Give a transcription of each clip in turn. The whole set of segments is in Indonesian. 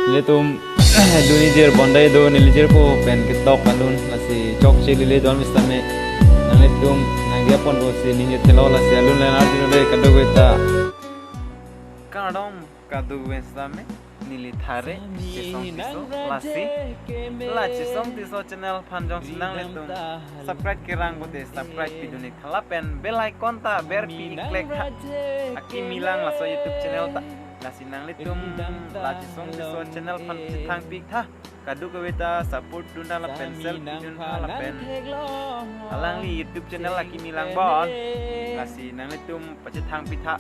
Litum Dunijer Bondai do Nilijer po pen kitok alun lasi chok chili le don mistame nalitum nagyapon po si ninyo tilola si alun lan arjun le kadugeta kadom kadugwestame nilithare chisong tiso lasi la chisong tiso channel panjong sinang litum subscribe kirang bote subscribe video ni khala pen bell icon ta ber pin klik aki milang laso YouTube channel ta lasinang litum la chisong tiso channel pan chithang pik tha kadu kaweta support duna la pencil dun la pen alang li YouTube channel aki milang bon lasinang litum pachithang pitha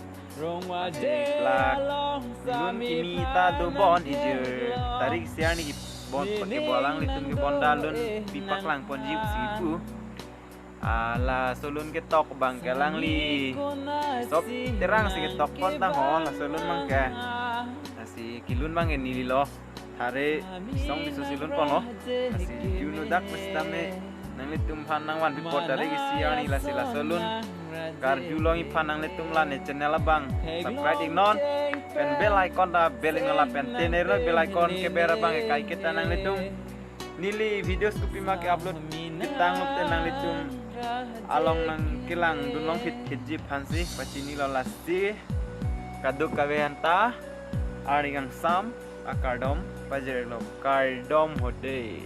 la lun kimi ta do bon ije tarik siar ni bon pakai bolang litum ke bon dalun pipak lang pon jiu sibu ala solun ke tok bang ke lang li sop terang si ke tok pon tang ho la solun mang ke si kilun bang ni lo thare song di sosilun pon lo si juno dak mestame nang litum phan nang wan bipot tarik siar ni la sila solun karjulong ipanang litum la ne channel bang subscribe non pen bell icon da bell la pen tener bell icon ke bera bang e kai kita nang litum nili video skupi ma ke upload kitang lup tenang litum along nang kilang dunlong fit jip hansi pacini lo lasti kaduk kawehanta aringang sam akardom pajere lo kardom hode